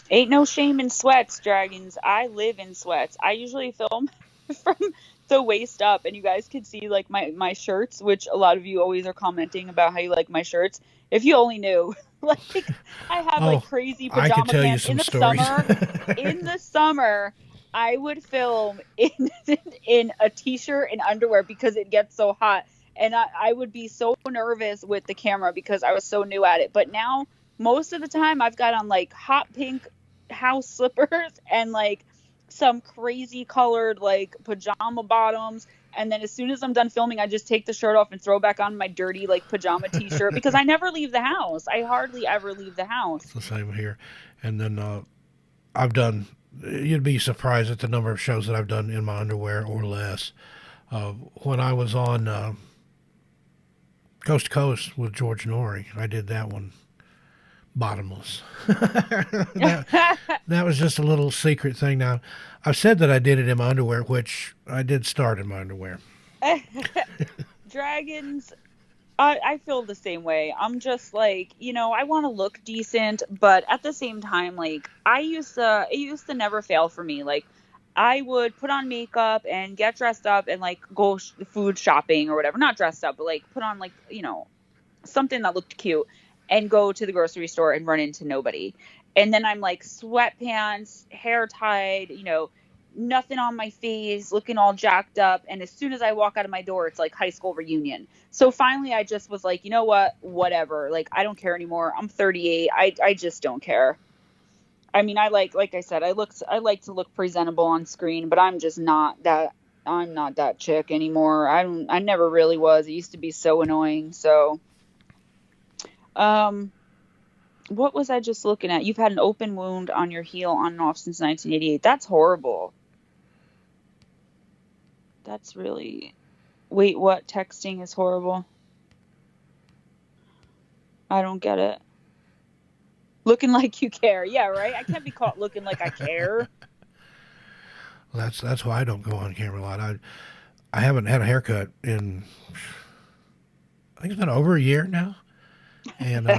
Ain't no shame in sweats, dragons. I live in sweats. I usually film from the waist up, and you guys can see like my shirts, which a lot of you always are commenting about how you like my shirts. If you only knew, like I have like crazy pajama I could tell pants you some in the stories. summer. In the summer, I would film in a t-shirt and underwear because it gets so hot. And I would be so nervous with the camera because I was so new at it. But now, most of the time, I've got on like hot pink house slippers and like some crazy colored like pajama bottoms. And then as soon as I'm done filming, I just take the shirt off and throw back on my dirty like pajama t-shirt because I never leave the house. I hardly ever leave the house. It's the same here. And then I've done, you'd be surprised at the number of shows that I've done in my underwear or less. When I was on Coast to Coast with George Norrie, I did that one bottomless. that was just a little secret thing. Now, I've said that I did it in my underwear, which I did start in my underwear. Dragons, I feel the same way. I'm just like, I want to look decent, but at the same time, like it used to never fail for me. Like I would put on makeup and get dressed up and like go food shopping or whatever. Not dressed up, but like put on like, something that looked cute and go to the grocery store and run into nobody. And then I'm like sweatpants, hair tied, nothing on my face, looking all jacked up. And as soon as I walk out of my door, it's like high school reunion. So finally I just was like, you know what? Whatever. Like, I don't care anymore. I'm 38. I just don't care. I mean, like I said, I like to look presentable on screen, but I'm not that chick anymore. I never really was. It used to be so annoying. So, um, what was I just looking at? You've had an open wound on your heel on and off since 1988. That's horrible. That's really, wait, what? Texting is horrible. I don't get it. Looking like you care. Yeah, right? I can't be caught looking like I care. Well, that's why I don't go on camera a lot. I haven't had a haircut in, I think it's been over a year now. And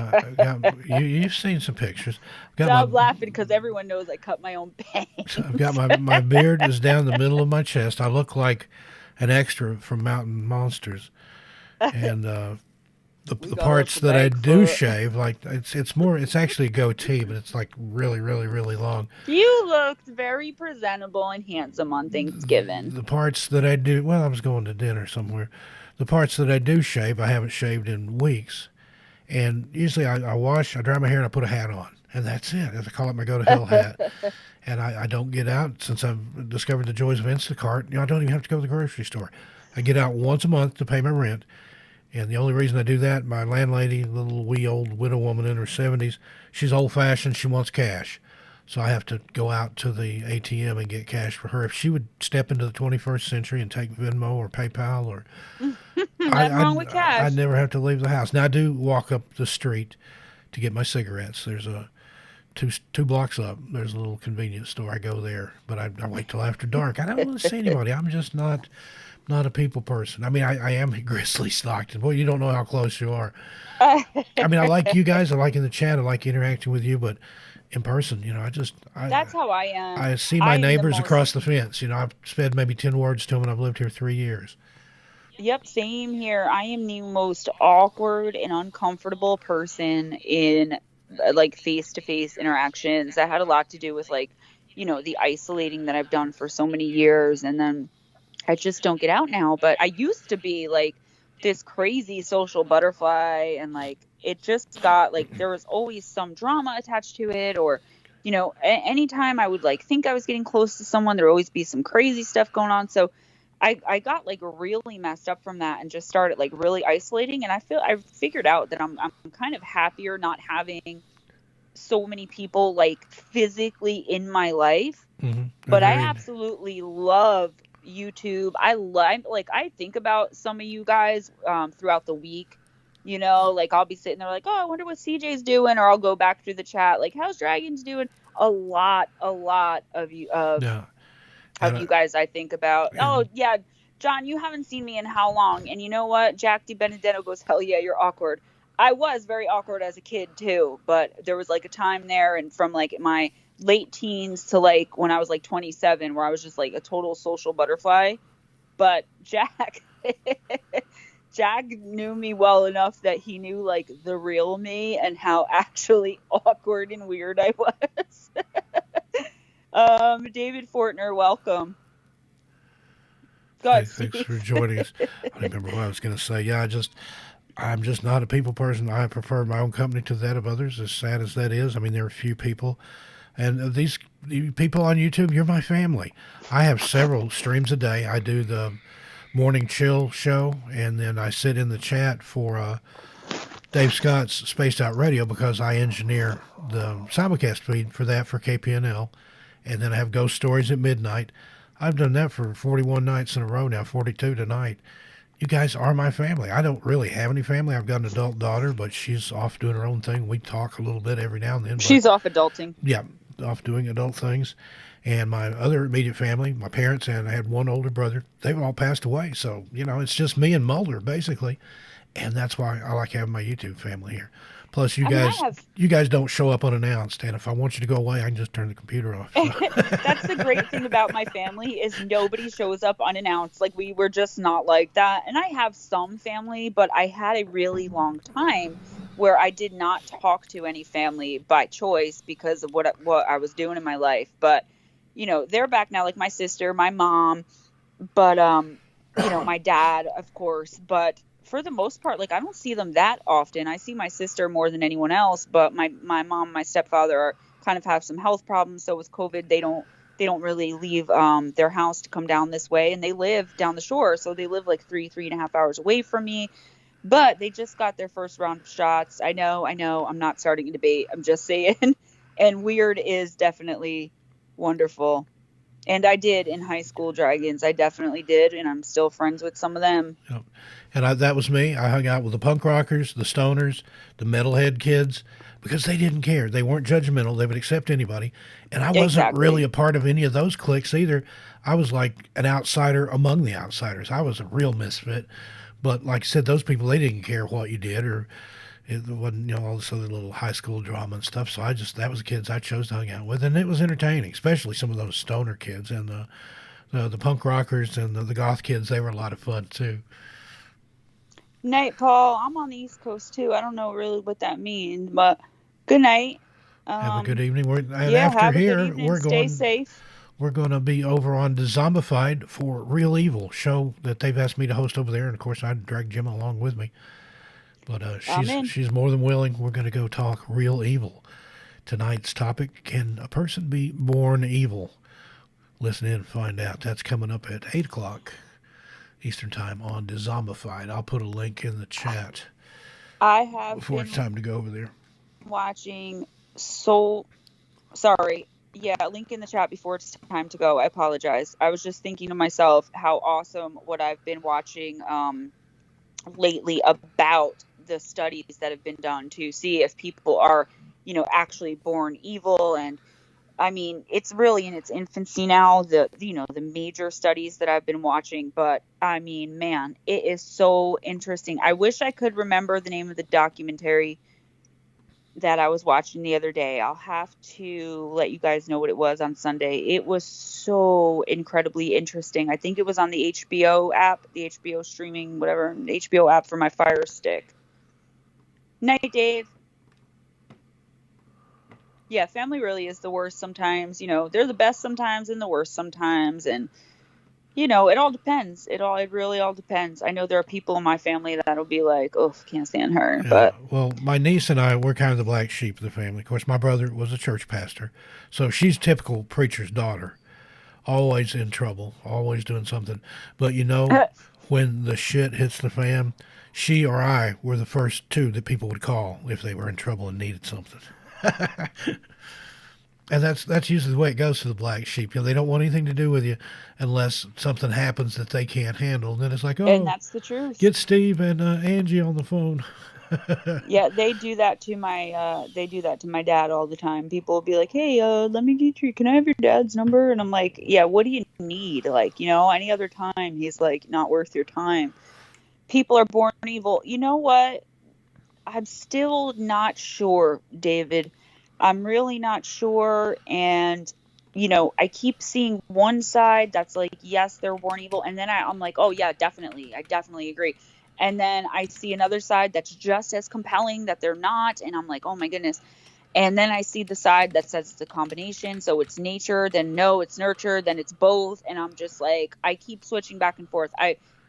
you've seen some pictures. Stop laughing because everyone knows I cut my own bangs. I've got my beard is down the middle of my chest. I look like an extra from Mountain Monsters. And the parts that I do shave, like it's actually a goatee, but it's like really, really, really long. You looked very presentable and handsome on Thanksgiving. The parts that I do, well, I was going to dinner somewhere. The parts that I do shave, I haven't shaved in weeks. And usually I dry my hair and I put a hat on. And that's it. I call it my go to hell hat. And I don't get out since I've discovered the joys of Instacart. I don't even have to go to the grocery store. I get out once a month to pay my rent. And the only reason I do that, my landlady, little wee old widow woman in her 70s, she's old-fashioned. She wants cash. So I have to go out to the ATM and get cash for her. If she would step into the 21st century and take Venmo or PayPal or... Nothing wrong with cash. I'd never have to leave the house. Now, I do walk up the street to get my cigarettes. There's a two blocks up. There's a little convenience store. I go there, but I wait till after dark. I don't want to see anybody. I'm just not a people person. I mean, I am Grizzly Stockton. Boy, you don't know how close you are. I mean, I like you guys. I like in the chat. I like interacting with you, but in person, that's how I am. I see my neighbors across the fence. I've said maybe 10 words to them, and I've lived here 3 years. Yep, same here. I am the most awkward and uncomfortable person in like face-to-face interactions. That had a lot to do with like, the isolating that I've done for so many years, and then I just don't get out now. But I used to be like this crazy social butterfly, and like it just got like there was always some drama attached to it, or anytime I would like think I was getting close to someone, there would always be some crazy stuff going on. So I got like really messed up from that and just started like really isolating. And I've figured out that I'm kind of happier not having so many people like physically in my life. Mm-hmm. But I absolutely love YouTube. I think about some of you guys throughout the week. Like I'll be sitting there like, oh, I wonder what CJ's doing, or I'll go back through the chat like, how's Dragons doing? A lot of you you guys I think about. Oh yeah, John, you haven't seen me in how long? And you know what? Jack DiBenedetto goes, hell yeah, you're awkward. I was very awkward as a kid too, but there was like a time there, and from like my late teens to like when I was like 27, where I was just like a total social butterfly. But Jack knew me well enough that he knew like the real me and how actually awkward and weird I was. David Fortner, welcome. Thanks for joining us. I don't remember what I was going to say. Yeah, I'm just not a people person. I prefer my own company to that of others, as sad as that is. I mean, there are a few people. And these people on YouTube, you're my family. I have several streams a day. I do the Morning Chill show, and then I sit in the chat for Dave Scott's Spaced Out Radio because I engineer the simulcast feed for that for KPNL. And then I have Ghost Stories at midnight. I've done that for 41 nights in a row now, 42 tonight. You guys are my family. I don't really have any family. I've got an adult daughter, but she's off doing her own thing. We talk a little bit every now and then. She's off adulting. Yeah, off doing adult things. And my other immediate family, my parents, and I had one older brother, they've all passed away. So, it's just me and Mulder, basically. And that's why I like having my YouTube family here. Plus, I mean, I have. you guys don't show up unannounced, and if I want you to go away, I can just turn the computer off. So. That's the great thing about my family is nobody shows up unannounced. Like we were just not like that. And I have some family, but I had a really long time where I did not talk to any family by choice because of what I was doing in my life. But they're back now, like my sister, my mom, but my dad, of course, but for the most part, like I don't see them that often. I see my sister more than anyone else, but my mom, my stepfather are kind of have some health problems. So with COVID, they don't really leave their house to come down this way, and they live down the shore, so they live like 3.5 hours away from me. But they just got their first round of shots. I know. I'm not starting a debate. I'm just saying. And weird is definitely wonderful. And I did in high school dragons. I definitely did, and I'm still friends with some of them. Yep. And that was me. I hung out with the punk rockers, the stoners, the metalhead kids, because they didn't care. They weren't judgmental. They would accept anybody. And I wasn't really Exactly. a part of any of those cliques either. I was like an outsider among the outsiders. I was a real misfit. But like I said, those people, they didn't care what you did or it wasn't, all this other little high school drama and stuff. So that was the kids I chose to hang out with. And it was entertaining, especially some of those stoner kids and the punk rockers and the goth kids. They were a lot of fun too. Night, Paul. I'm on the East Coast too. I don't know really what that means, but good night. Have a good evening. And Yeah, after have a good here, evening. Stay safe. we're going to be over on Zombified for Real Evil show that they've asked me to host over there, and of course I dragged Gemma along with me. But I'm in. she's more than willing. We're going to go talk Real Evil. Tonight's topic: Can a person be born evil? Listen in and find out. That's coming up at 8 o'clock Eastern Time on Zombified. I'll put a link in the chat I have before it's been time to go over there. watching Soul. Sorry. Yeah, link in the chat before it's time to go. I apologize. I was just thinking to myself how awesome what I've been watching lately about the studies that have been done to see if people are, actually born evil. And I mean, it's really in its infancy now, the major studies that I've been watching, but I mean, man, it is so interesting. I wish I could remember the name of the documentary that I was watching the other day. I'll have to let you guys know what it was on Sunday. It was so incredibly interesting. I think it was on the HBO app, the HBO streaming, whatever, the HBO app for my Fire Stick. Night, Dave. Yeah, family really is the worst sometimes. They're the best sometimes and the worst sometimes. And, it all depends. It really all depends. I know there are people in my family that'll be like, oh, can't stand her. Yeah, But well, my niece and I, we're kind of the black sheep of the family. Of course, my brother was a church pastor, so she's typical preacher's daughter, always in trouble, always doing something. But when the shit hits the fan, she or I were the first two that people would call if they were in trouble and needed something. And that's usually the way it goes to the black sheep. They don't want anything to do with you unless something happens that they can't handle. And then it's like, and oh, that's the truth. get Steve and Angie on the phone. Yeah, they do that to my dad all the time. People will be like, "Hey, let me get you. Can I have your dad's number?" And I'm like, "Yeah, what do you need? Like, any other time." He's like, "Not worth your time." People are born evil. You know what? I'm still not sure, David. I'm really not sure. And, I keep seeing one side that's like, yes, they're born evil. And then I'm like, oh, yeah, definitely. I definitely agree. And then I see another side that's just as compelling that they're not. And I'm like, oh, my goodness. And then I see the side that says it's a combination. So it's nature, then no, it's nurture, then it's both. And I'm just like, I keep switching back and forth.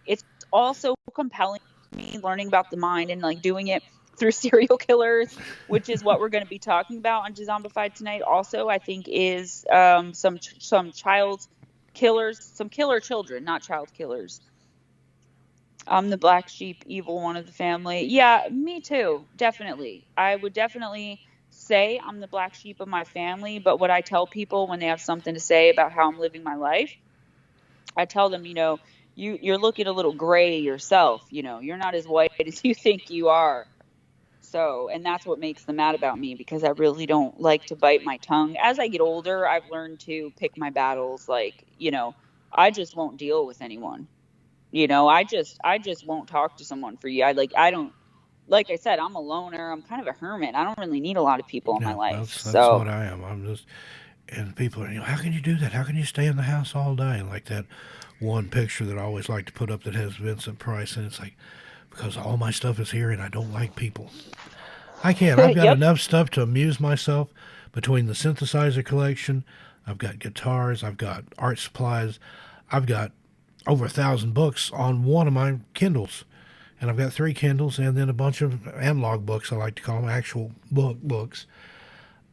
It's also compelling me learning about the mind and like doing it through serial killers, which is what we're going to be talking about on Zombified tonight. Also, I think is some child killers, some killer children, not child killers. I'm the black sheep, evil one of the family. Yeah, me too. Definitely. I would definitely say I'm the black sheep of my family, but what I tell people when they have something to say about how I'm living my life, I tell them, you're looking a little gray yourself. You're not as white as you think you are. So, and that's what makes them mad about me because I really don't like to bite my tongue. As I get older, I've learned to pick my battles. Like, I just won't deal with anyone. I just won't talk to someone for you. I don't. like I said, I'm a loner. I'm kind of a hermit. I don't really need a lot of people in my Yeah, life. that's So what I am. I'm just, and people are, how can you do that? How can you stay in the house all day? And like that one picture that I always like to put up that has Vincent Price, and it's like, because all my stuff is here and I don't like people. I can't. I've got yep. enough stuff to amuse myself between the synthesizer collection. I've got guitars. I've got art supplies. I've got over 1,000 books on one of my Kindles. And I've got 3 Kindles and then a bunch of analog books, I like to call them actual books.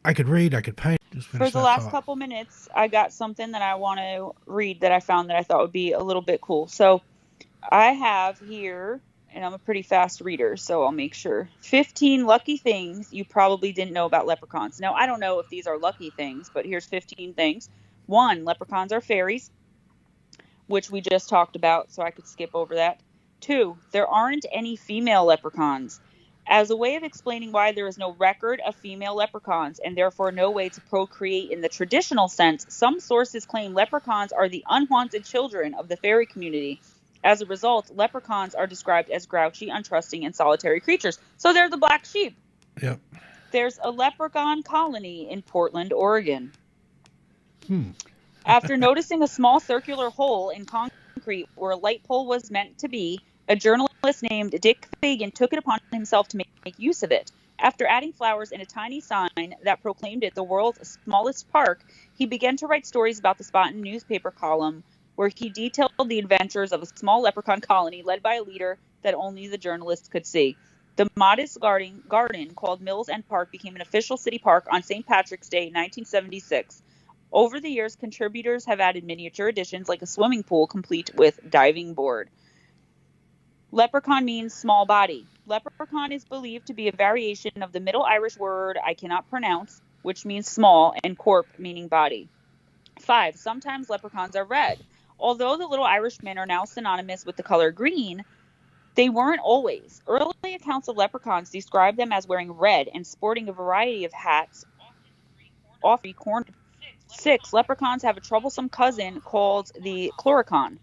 I could read, I could paint. Just For finish the that last thought. couple minutes, I got something that I want to read that I found that I thought would be a little bit cool. So I have here, and I'm a pretty fast reader, so I'll make sure 15 lucky things you probably didn't know about leprechauns. Now, I don't know if these are lucky things, but here's 15 things. One, leprechauns are fairies, which we just talked about, so I could skip over that. Two, there aren't any female leprechauns. As a way of explaining why there is no record of female leprechauns and therefore no way to procreate in the traditional sense, some sources claim leprechauns are the unwanted children of the fairy community. As a result, leprechauns are described as grouchy, untrusting, and solitary creatures. So they're the black sheep. Yep. There's a leprechaun colony in Portland, Oregon. Hmm. After noticing a small circular hole in concrete where a light pole was meant to be, a journalist named Dick Fagan took it upon himself to make use of it. After adding flowers and a tiny sign that proclaimed it the world's smallest park, he began to write stories about the spot in a newspaper column where he detailed the adventures of a small leprechaun colony led by a leader that only the journalists could see. The modest garden called Mills End Park became an official city park on St. Patrick's Day, 1976. Over the years, contributors have added miniature additions like a swimming pool complete with diving board. Leprechaun means small body. Leprechaun is believed to be a variation of the Middle Irish word I cannot pronounce, which means small, and corp, meaning body. 5. Sometimes leprechauns are red. Although the Little Irishmen are now synonymous with the color green, they weren't always. Early accounts of leprechauns describe them as wearing red and sporting a variety of hats, often cornered. 6. Leprechauns have a troublesome cousin called the Chloricon.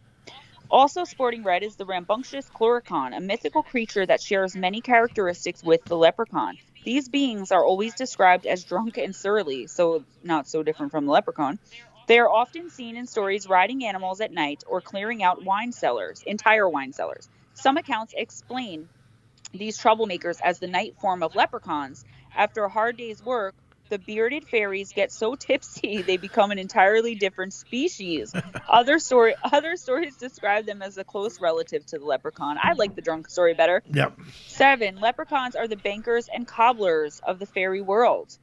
Also sporting red is the rambunctious Chloricon, a mythical creature that shares many characteristics with the leprechaun. These beings are always described as drunk and surly, so not so different from the leprechaun. They are often seen in stories riding animals at night or clearing out wine cellars, entire wine cellars. Some accounts explain these troublemakers as the night form of leprechauns. After a hard day's work, the bearded fairies get so tipsy they become an entirely different species. Other stories describe them as a close relative to the leprechaun. I like the drunk story better. Yep. 7. Leprechauns are the bankers and cobblers of the fairy world.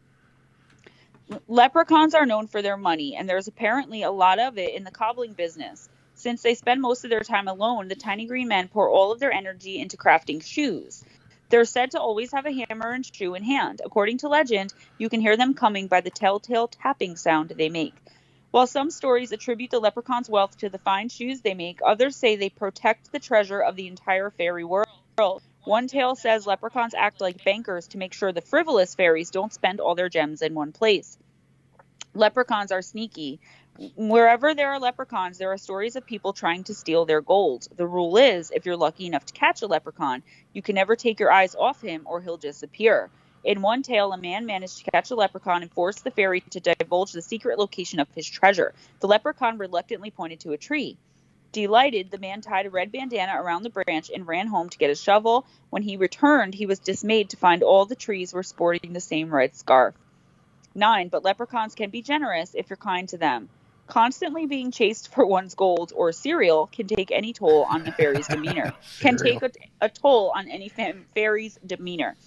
Leprechauns are known for their money, and there's apparently a lot of it in the cobbling business. Since they spend most of their time alone, the tiny green men pour all of their energy into crafting shoes. They're said to always have a hammer and shoe in hand. According to legend, you can hear them coming by the telltale tapping sound they make. While some stories attribute the leprechaun's wealth to the fine shoes they make, others say they protect the treasure of the entire fairy world. One tale says leprechauns act like bankers to make sure the frivolous fairies don't spend all their gems in one place. Leprechauns are sneaky. Wherever there are leprechauns, there are stories of people trying to steal their gold. The rule is, if you're lucky enough to catch a leprechaun, you can never take your eyes off him or he'll disappear. In one tale, a man managed to catch a leprechaun and force the fairy to divulge the secret location of his treasure. The leprechaun reluctantly pointed to a tree. Delighted, the man tied a red bandana around the branch and ran home to get a shovel. When he returned, he was dismayed to find all the trees were sporting the same red scarf. 9. But leprechauns can be generous if you're kind to them. Constantly being chased for one's gold or cereal can take any toll on the fairy's demeanor. Can take a toll on any fairy's demeanor.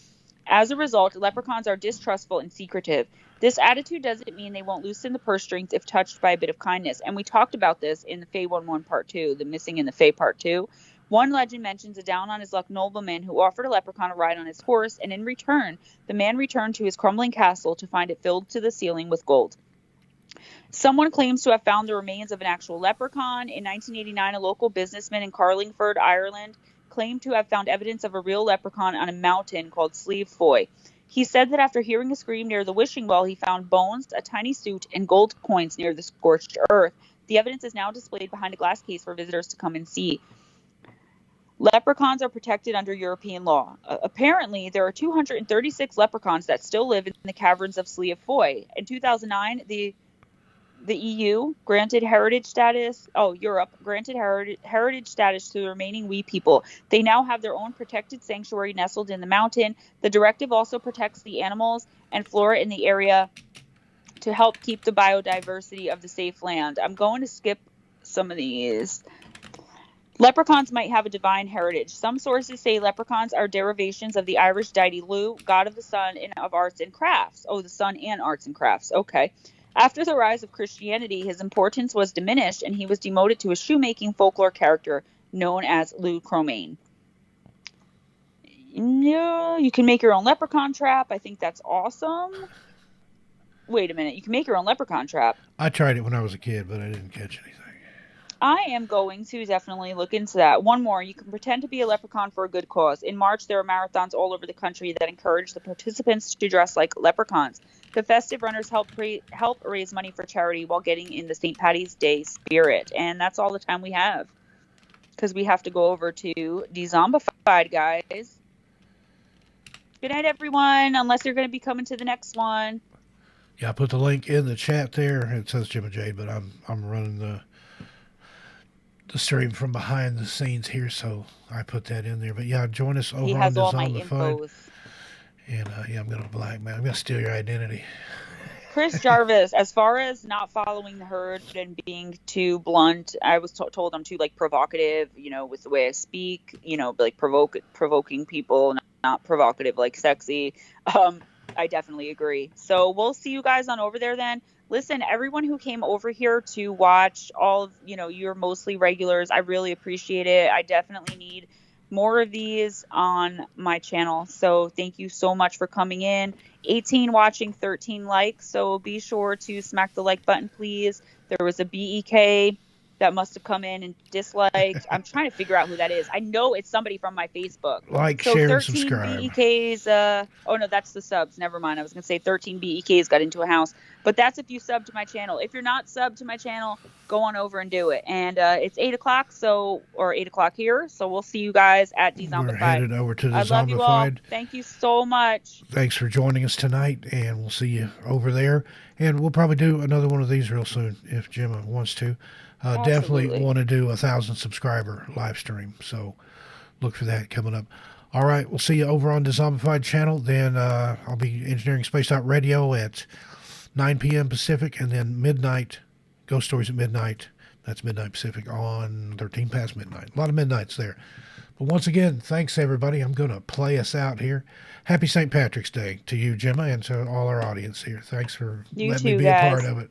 As a result, leprechauns are distrustful and secretive. This attitude doesn't mean they won't loosen the purse strings if touched by a bit of kindness. And we talked about this in the Fae 1-1 Part 2, the Missing in the Fae Part 2. One legend mentions a down-on-his-luck nobleman who offered a leprechaun a ride on his horse, and in return, the man returned to his crumbling castle to find it filled to the ceiling with gold. Someone claims to have found the remains of an actual leprechaun. In 1989, a local businessman in Carlingford, Ireland, claimed to have found evidence of a real leprechaun on a mountain called Slieve Foy. He said that after hearing a scream near the wishing well, he found bones, a tiny suit, and gold coins near the scorched earth. The evidence is now displayed behind a glass case for visitors to come and see. Leprechauns are protected under European law. Apparently, there are 236 leprechauns that still live in the caverns of Slieve Foy. In 2009, the EU granted heritage status. Oh, Europe granted heritage status to the remaining wee people. They now have their own protected sanctuary nestled in the mountain. The directive also protects the animals and flora in the area to help keep the biodiversity of the safe land. I'm going to skip some of these. Leprechauns might have a divine heritage. Some sources say leprechauns are derivations of the Irish deity Lu, god of the sun and of arts and crafts. Oh, the sun and arts and crafts. Okay. After the rise of Christianity, his importance was diminished and he was demoted to a shoemaking folklore character known as Lou Cromain. You can make your own leprechaun trap. I think that's awesome. Wait a minute. You can make your own leprechaun trap. I tried it when I was a kid, but I didn't catch anything. I am going to definitely look into that. One more. You can pretend to be a leprechaun for a good cause. In March, there are marathons all over the country that encourage the participants to dress like leprechauns. The festive runners help raise money for charity while getting in the St. Patty's Day spirit. And that's all the time we have, because we have to go over to Dezombified, guys. Good night, everyone, unless you're going to be coming to the next one. Yeah, I put the link in the chat there. It says Gemma Jade, but I'm running the stream from behind the scenes here, so I put that in there. But yeah, join us over He on has all my Dezombified. infos. And yeah, I'm gonna blackmail. I'm gonna steal your identity. Chris Jarvis, as far as not following the herd and being too blunt, I was told I'm too like provocative, with the way I speak, like provoking people, not provocative, like sexy. I definitely agree. So we'll see you guys on over there then. Listen, everyone who came over here to watch, all of, you're mostly regulars. I really appreciate it. I definitely need more of these on my channel. So thank you so much for coming in. 18 watching, 13 likes. So be sure to smack the like button, please. There was a BEK that must have come in and disliked. I'm trying to figure out who that is. I know it's somebody from my Facebook. Like, so share, 13 and subscribe. BEKs. Oh no, that's the subs. Never mind. I was gonna say 13 BEKs got into a house, but that's if you sub to my channel. If you're not subbed to my channel, go on over and do it. And it's 8 o'clock, or 8 o'clock here. So we'll see you guys at Dezombified. We're headed over to Dezombified. I love you all. Thank you so much. Thanks for joining us tonight, and we'll see you over there. And we'll probably do another one of these real soon if Gemma wants to. Definitely want to do 1,000 subscriber live stream, so look for that coming up. All right, we'll see you over on the Zombified channel. Then I'll be engineering Spaced Out Radio at 9 p.m. Pacific, and then midnight, Ghost Stories at midnight. That's midnight Pacific on 13 past midnight. A lot of midnights there. But once again, thanks everybody. I'm going to play us out here. Happy St. Patrick's Day to you, Gemma, and to all our audience here. Thanks for letting me be a part of it.